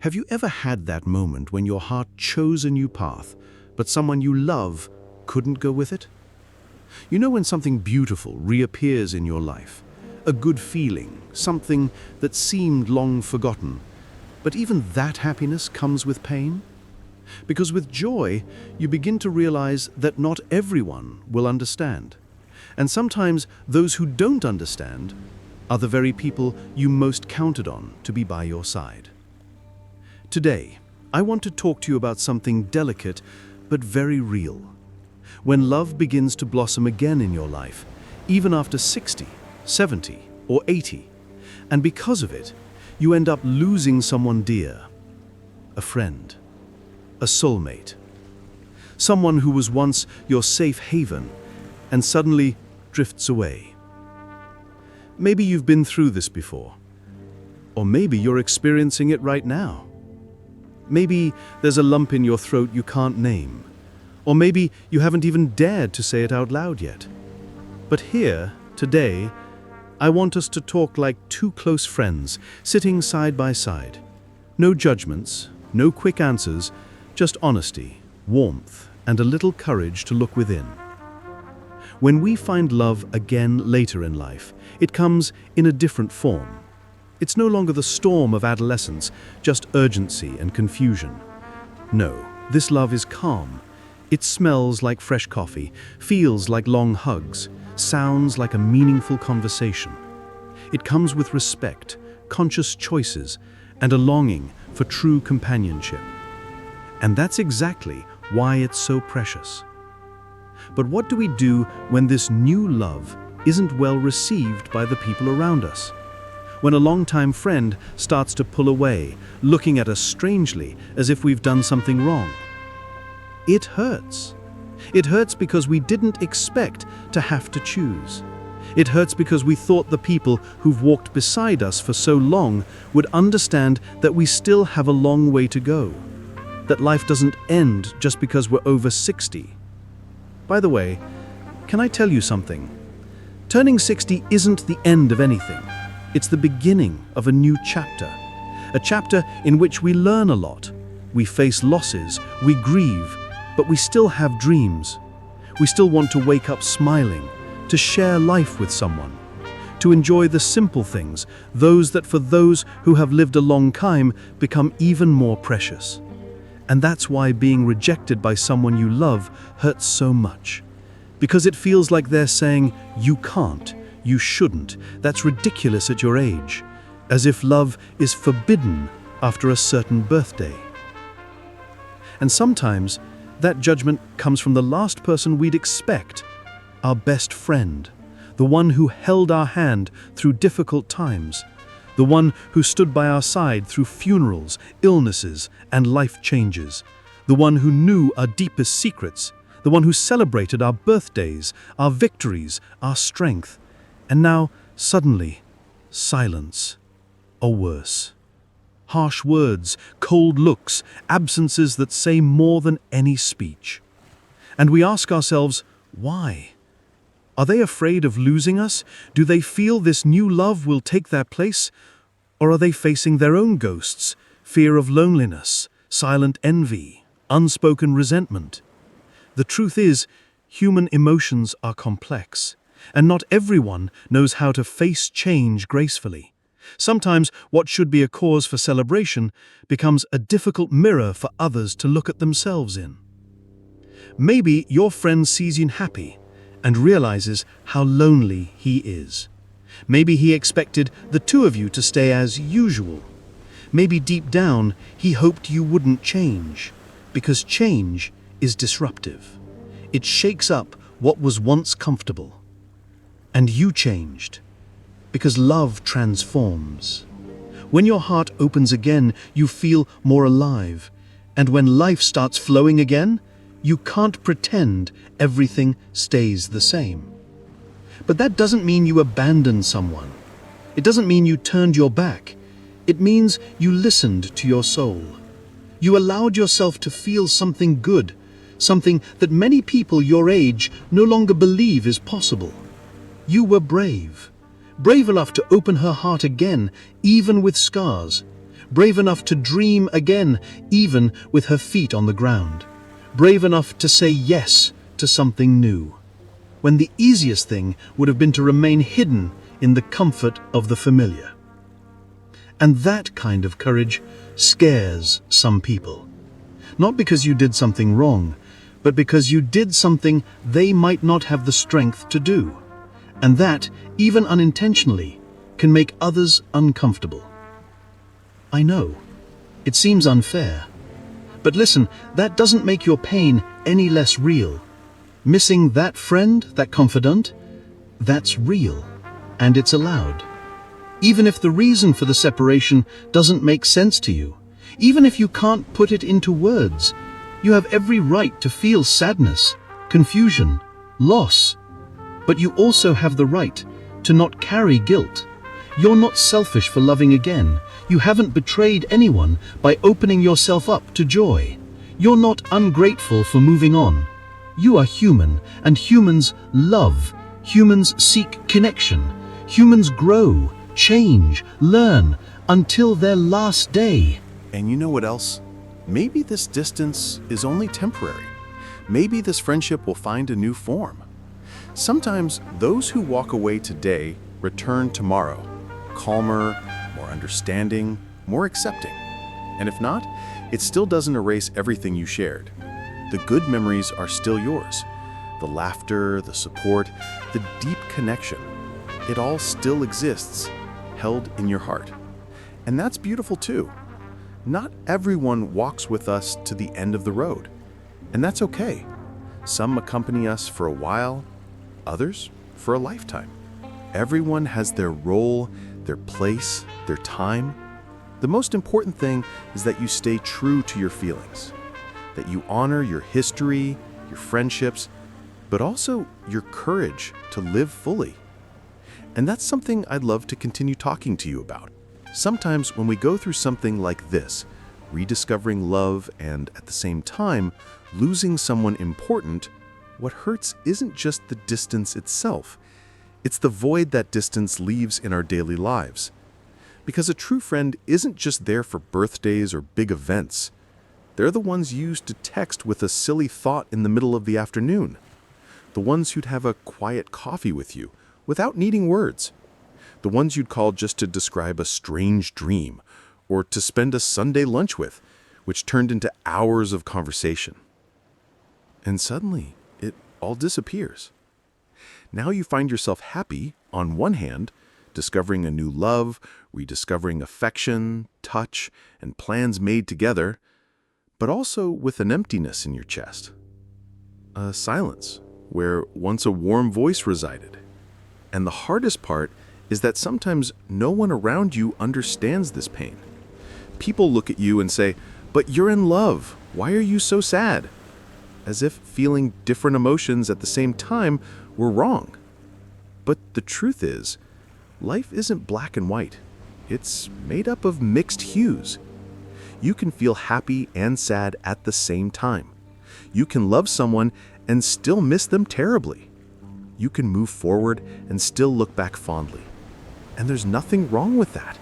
Have you ever had that moment when your heart chose a new path, but someone you love couldn't go with it? You know when something beautiful reappears in your life, a good feeling, something that seemed long forgotten, but even that happiness comes with pain? Because with joy, you begin to realize that not everyone will understand. And sometimes those who don't understand are the very people you most counted on to be by your side. Today, I want to talk to you about something delicate but very real. When love begins to blossom again in your life, even after 60, 70, or 80, and because of it, you end up losing someone dear, a friend, a soulmate, someone who was once your safe haven and suddenly drifts away. Maybe you've been through this before, or maybe you're experiencing it right now. Maybe there's a lump in your throat you can't name, or maybe you haven't even dared to say it out loud yet. But here, today, I want us to talk like two close friends, sitting side by side. No judgments, no quick answers, just honesty, warmth, and a little courage to look within. When we find love again later in life, it comes in a different form. It's no longer the storm of adolescence, just urgency and confusion. No, this love is calm. It smells like fresh coffee, feels like long hugs, sounds like a meaningful conversation. It comes with respect, conscious choices, and a longing for true companionship. And that's exactly why it's so precious. But what do we do when this new love isn't well received by the people around us? When a longtime friend starts to pull away, looking at us strangely as if we've done something wrong? It hurts. It hurts because we didn't expect to have to choose. It hurts because we thought the people who've walked beside us for so long would understand that we still have a long way to go, that life doesn't end just because we're over 60. By the way, can I tell you something? Turning 60 isn't the end of anything. It's the beginning of a new chapter, a chapter in which we learn a lot. We face losses, we grieve, but we still have dreams. We still want to wake up smiling, to share life with someone, to enjoy the simple things, those that for those who have lived a long time become even more precious. And that's why being rejected by someone you love hurts so much. Because it feels like they're saying, you can't, you shouldn't, that's ridiculous at your age, as if love is forbidden after a certain birthday. And sometimes that judgment comes from the last person we'd expect, our best friend, the one who held our hand through difficult times, the one who stood by our side through funerals, illnesses, and life changes, the one who knew our deepest secrets, the one who celebrated our birthdays, our victories, our strength. And now, suddenly, silence, or worse. Harsh words, cold looks, absences that say more than any speech. And we ask ourselves, why? Are they afraid of losing us? Do they feel this new love will take their place? Or are they facing their own ghosts, fear of loneliness, silent envy, unspoken resentment? The truth is, human emotions are complex, and not everyone knows how to face change gracefully. Sometimes what should be a cause for celebration becomes a difficult mirror for others to look at themselves in. Maybe your friend sees you happy and realizes how lonely he is. Maybe he expected the two of you to stay as usual. Maybe deep down he hoped you wouldn't change, because change is disruptive. It shakes up what was once comfortable. And you changed, because love transforms. When your heart opens again, you feel more alive. And when life starts flowing again, you can't pretend everything stays the same. But that doesn't mean you abandoned someone. It doesn't mean you turned your back. It means you listened to your soul. You allowed yourself to feel something good, something that many people your age no longer believe is possible. You were brave enough to open her heart again, even with scars, brave enough to dream again, even with her feet on the ground, brave enough to say yes to something new, when the easiest thing would have been to remain hidden in the comfort of the familiar. And that kind of courage scares some people. Not because you did something wrong, but because you did something they might not have the strength to do. And that, even unintentionally, can make others uncomfortable. I know, it seems unfair. But listen, that doesn't make your pain any less real. Missing that friend, that confidant, that's real, and it's allowed. Even if the reason for the separation doesn't make sense to you, even if you can't put it into words, you have every right to feel sadness, confusion, loss. But you also have the right to not carry guilt. You're not selfish for loving again. You haven't betrayed anyone by opening yourself up to joy. You're not ungrateful for moving on. You are human, and humans love. Humans seek connection. Humans grow, change, learn, until their last day. And you know what else? Maybe this distance is only temporary. Maybe this friendship will find a new form. Sometimes those who walk away today return tomorrow, calmer, more understanding, more accepting. And if not, it still doesn't erase everything you shared. The good memories are still yours. The laughter, the support, the deep connection. It all still exists, held in your heart. And that's beautiful too. Not everyone walks with us to the end of the road. And that's okay. Some accompany us for a while, others for a lifetime. Everyone has their role, their place, their time. The most important thing is that you stay true to your feelings, that you honor your history, your friendships, but also your courage to live fully. And that's something I'd love to continue talking to you about. Sometimes when we go through something like this, rediscovering love and at the same time losing someone important, what hurts isn't just the distance itself. It's the void that distance leaves in our daily lives. Because a true friend isn't just there for birthdays or big events. They're the ones used to text with a silly thought in the middle of the afternoon. The ones who'd have a quiet coffee with you without needing words. The ones you'd call just to describe a strange dream or to spend a Sunday lunch with, which turned into hours of conversation. And suddenly, it all disappears. Now you find yourself happy, on one hand, discovering a new love, rediscovering affection, touch, and plans made together, but also with an emptiness in your chest. A silence where once a warm voice resided. And the hardest part is that sometimes no one around you understands this pain. People look at you and say, "But you're in love. Why are you so sad?" As if feeling different emotions at the same time were wrong. But the truth is, life isn't black and white. It's made up of mixed hues. You can feel happy and sad at the same time. You can love someone and still miss them terribly. You can move forward and still look back fondly. And there's nothing wrong with that.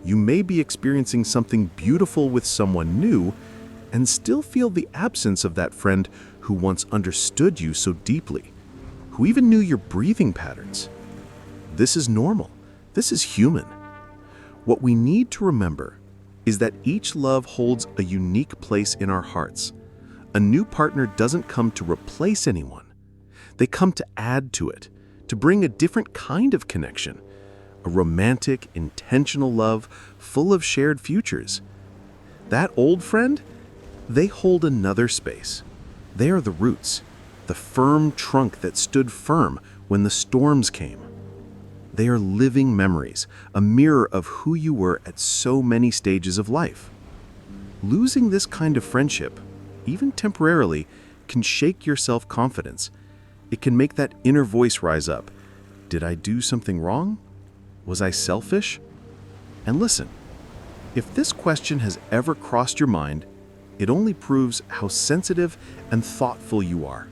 You may be experiencing something beautiful with someone new and still feel the absence of that friend who once understood you so deeply, who even knew your breathing patterns. This is normal. This is human. What we need to remember is that each love holds a unique place in our hearts. A new partner doesn't come to replace anyone. They come to add to it, to bring a different kind of connection, a romantic, intentional love full of shared futures. That old friend, they hold another space. They are the roots, the firm trunk that stood firm when the storms came. They are living memories, a mirror of who you were at so many stages of life. Losing this kind of friendship, even temporarily, can shake your self-confidence. It can make that inner voice rise up. Did I do something wrong? Was I selfish? And listen, if this question has ever crossed your mind, it only proves how sensitive and thoughtful you are.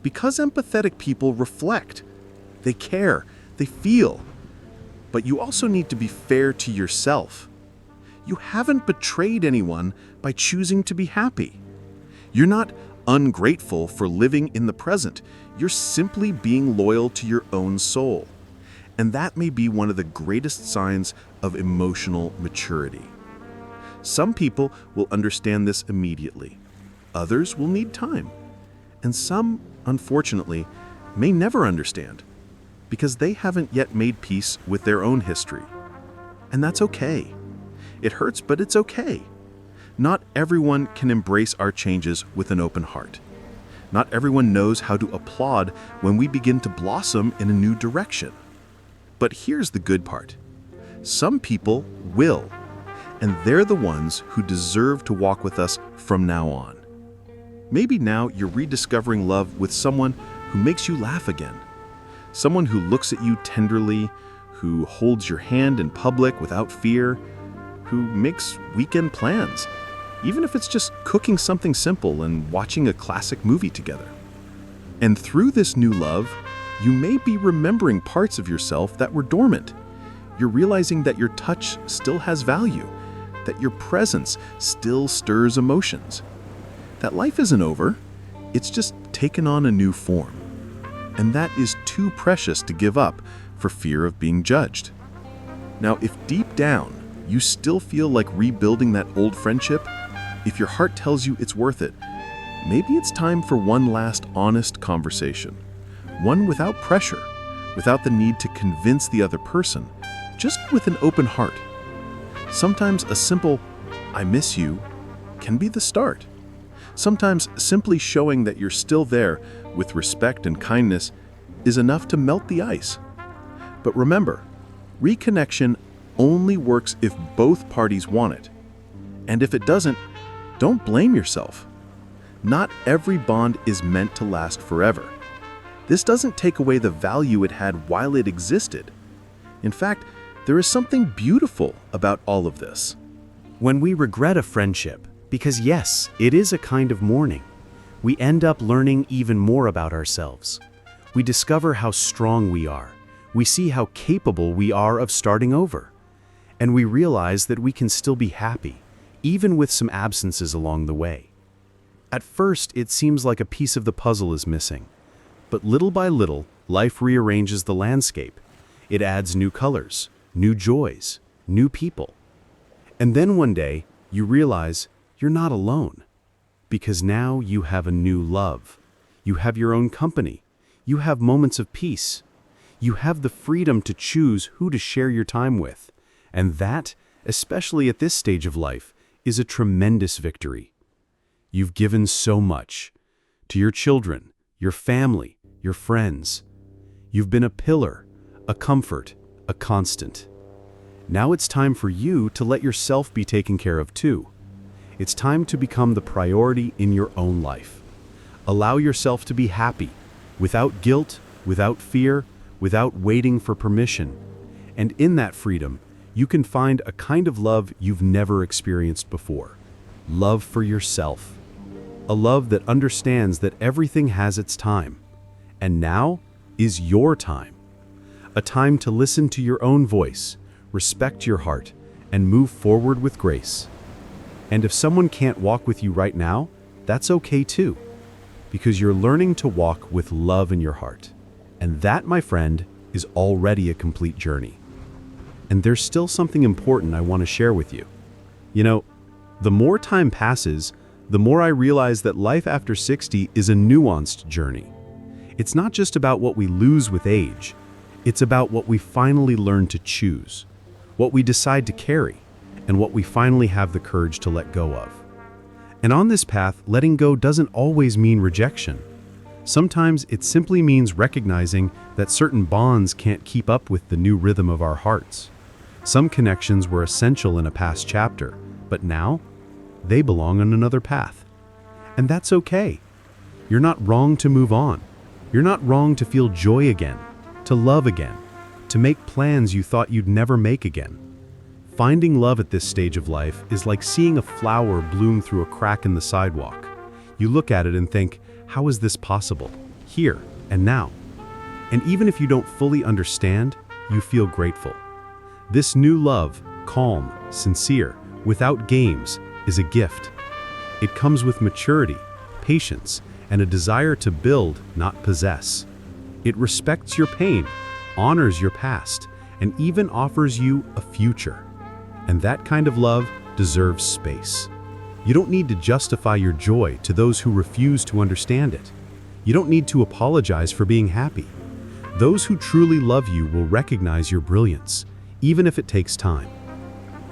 Because empathetic people reflect, they care, they feel. But you also need to be fair to yourself. You haven't betrayed anyone by choosing to be happy. You're not ungrateful for living in the present. You're simply being loyal to your own soul. And that may be one of the greatest signs of emotional maturity. Some people will understand this immediately. Others will need time. And some, unfortunately, may never understand because they haven't yet made peace with their own history. And that's okay. It hurts, but it's okay. Not everyone can embrace our changes with an open heart. Not everyone knows how to applaud when we begin to blossom in a new direction. But here's the good part. Some people will, and they're the ones who deserve to walk with us from now on. Maybe now you're rediscovering love with someone who makes you laugh again. Someone who looks at you tenderly, who holds your hand in public without fear, who makes weekend plans, even if it's just cooking something simple and watching a classic movie together. And through this new love, you may be remembering parts of yourself that were dormant. You're realizing that your touch still has value, that your presence still stirs emotions, that life isn't over, it's just taken on a new form. And that is too precious to give up for fear of being judged. Now, if deep down you still feel like rebuilding that old friendship, if your heart tells you it's worth it, maybe it's time for one last honest conversation. One without pressure, without the need to convince the other person, just with an open heart. Sometimes a simple, "I miss you," can be the start. Sometimes simply showing that you're still there with respect and kindness is enough to melt the ice. But remember, reconnection only works if both parties want it. And if it doesn't, don't blame yourself. Not every bond is meant to last forever. This doesn't take away the value it had while it existed. In fact, there is something beautiful about all of this. When we regret a friendship, because yes, it is a kind of mourning, we end up learning even more about ourselves. We discover how strong we are. We see how capable we are of starting over. And we realize that we can still be happy, even with some absences along the way. At first, it seems like a piece of the puzzle is missing. But little by little, life rearranges the landscape. It adds new colors, new joys, new people. And then one day, you realize you're not alone. Because now you have a new love. You have your own company. You have moments of peace. You have the freedom to choose who to share your time with. And that, especially at this stage of life, is a tremendous victory. You've given so much to your children, your family, your friends. You've been a pillar, a comfort, a constant. Now it's time for you to let yourself be taken care of too. It's time to become the priority in your own life. Allow yourself to be happy, without guilt, without fear, without waiting for permission. And in that freedom, you can find a kind of love you've never experienced before. Love for yourself. A love that understands that everything has its time. And now is your time. A time to listen to your own voice, respect your heart, and move forward with grace. And if someone can't walk with you right now, that's okay too, because you're learning to walk with love in your heart. And that, my friend, is already a complete journey. And there's still something important I want to share with you. You know, the more time passes, the more I realize that life after 60 is a nuanced journey. It's not just about what we lose with age. It's about what we finally learn to choose, what we decide to carry, and what we finally have the courage to let go of. And on this path, letting go doesn't always mean rejection. Sometimes it simply means recognizing that certain bonds can't keep up with the new rhythm of our hearts. Some connections were essential in a past chapter, but now they belong on another path. And that's okay. You're not wrong to move on. You're not wrong to feel joy again, to love again, to make plans you thought you'd never make again. Finding love at this stage of life is like seeing a flower bloom through a crack in the sidewalk. You look at it and think, how is this possible? Here and now. And even if you don't fully understand, you feel grateful. This new love, calm, sincere, without games, is a gift. It comes with maturity, patience, and a desire to build, not possess. It respects your pain, honors your past, and even offers you a future. And that kind of love deserves space. You don't need to justify your joy to those who refuse to understand it. You don't need to apologize for being happy. Those who truly love you will recognize your brilliance, even if it takes time.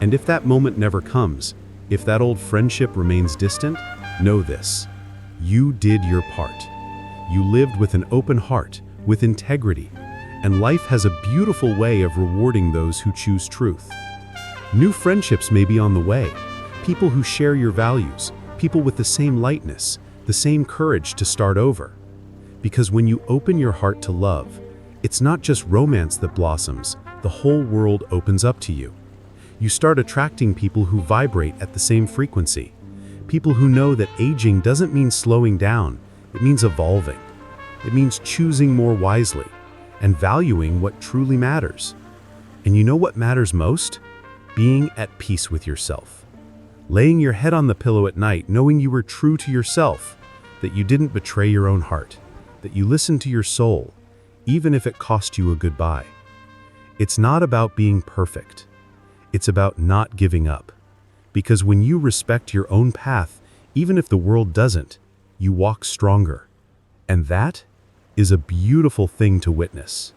And if that moment never comes, if that old friendship remains distant, know this: you did your part. You lived with an open heart, with integrity, and life has a beautiful way of rewarding those who choose truth. New friendships may be on the way, people who share your values, people with the same lightness, the same courage to start over. Because when you open your heart to love, it's not just romance that blossoms, the whole world opens up to you. You start attracting people who vibrate at the same frequency, people who know that aging doesn't mean slowing down, it means evolving. It means choosing more wisely and valuing what truly matters. And you know what matters most? Being at peace with yourself. Laying your head on the pillow at night knowing you were true to yourself, that you didn't betray your own heart, that you listened to your soul, even if it cost you a goodbye. It's not about being perfect. It's about not giving up. Because when you respect your own path, even if the world doesn't, you walk stronger. And that is a beautiful thing to witness.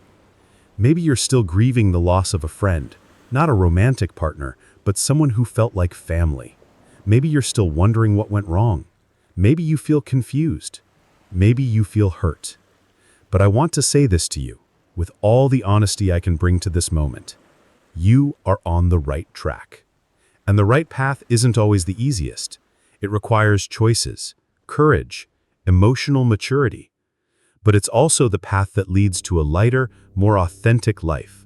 Maybe you're still grieving the loss of a friend, not a romantic partner, but someone who felt like family. Maybe you're still wondering what went wrong. Maybe you feel confused. Maybe you feel hurt. But I want to say this to you, with all the honesty I can bring to this moment. You are on the right track. And the right path isn't always the easiest. It requires choices, courage, emotional maturity. But it's also the path that leads to a lighter, more authentic life.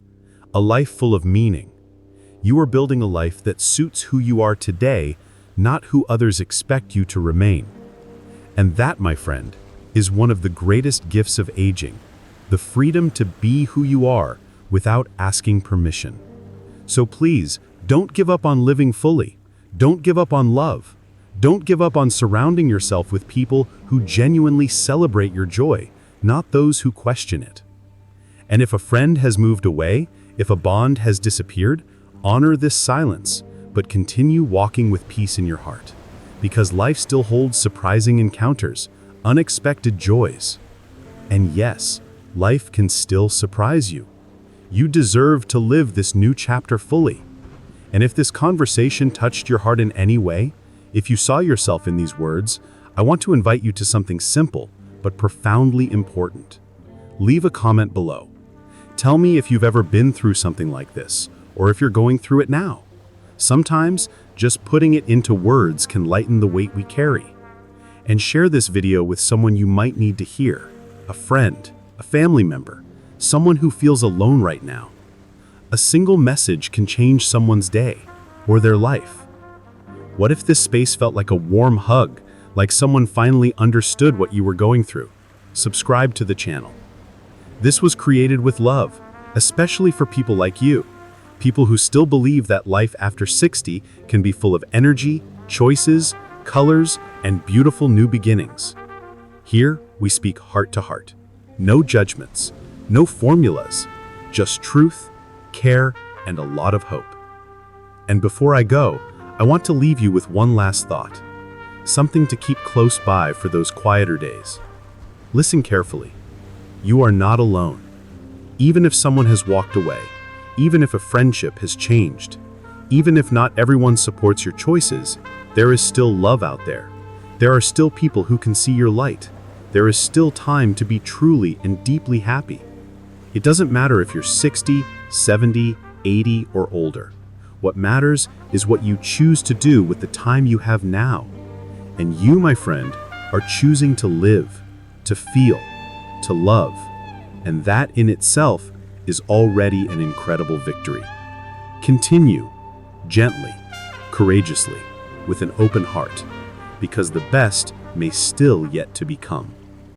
A life full of meaning. You are building a life that suits who you are today, not who others expect you to remain. And that, my friend, is one of the greatest gifts of aging. The freedom to be who you are without asking permission. So please, don't give up on living fully. Don't give up on love. Don't give up on surrounding yourself with people who genuinely celebrate your joy, not those who question it. And if a friend has moved away, if a bond has disappeared, honor this silence, but continue walking with peace in your heart. Because life still holds surprising encounters, unexpected joys. And yes, life can still surprise you. You deserve to live this new chapter fully. And if this conversation touched your heart in any way, if you saw yourself in these words, I want to invite you to something simple, but profoundly important. Leave a comment below. Tell me if you've ever been through something like this, or if you're going through it now. Sometimes, just putting it into words can lighten the weight we carry. And share this video with someone you might need to hear, a friend, a family member, someone who feels alone right now. A single message can change someone's day, or their life. What if this space felt like a warm hug, like someone finally understood what you were going through? Subscribe to the channel. This was created with love, especially for people like you, people who still believe that life after 60 can be full of energy, choices, colors, and beautiful new beginnings. Here, we speak heart to heart. No judgments, no formulas, just truth, care, and a lot of hope. And before I go, I want to leave you with one last thought, something to keep close by for those quieter days. Listen carefully. You are not alone. Even if someone has walked away, even if a friendship has changed, even if not everyone supports your choices, there is still love out there. There are still people who can see your light. There is still time to be truly and deeply happy. It doesn't matter if you're 60, 70, 80, or older. What matters is what you choose to do with the time you have now. And you, my friend, are choosing to live, to feel, to love. And that in itself is already an incredible victory. Continue, gently, courageously, with an open heart, because the best may still yet to become.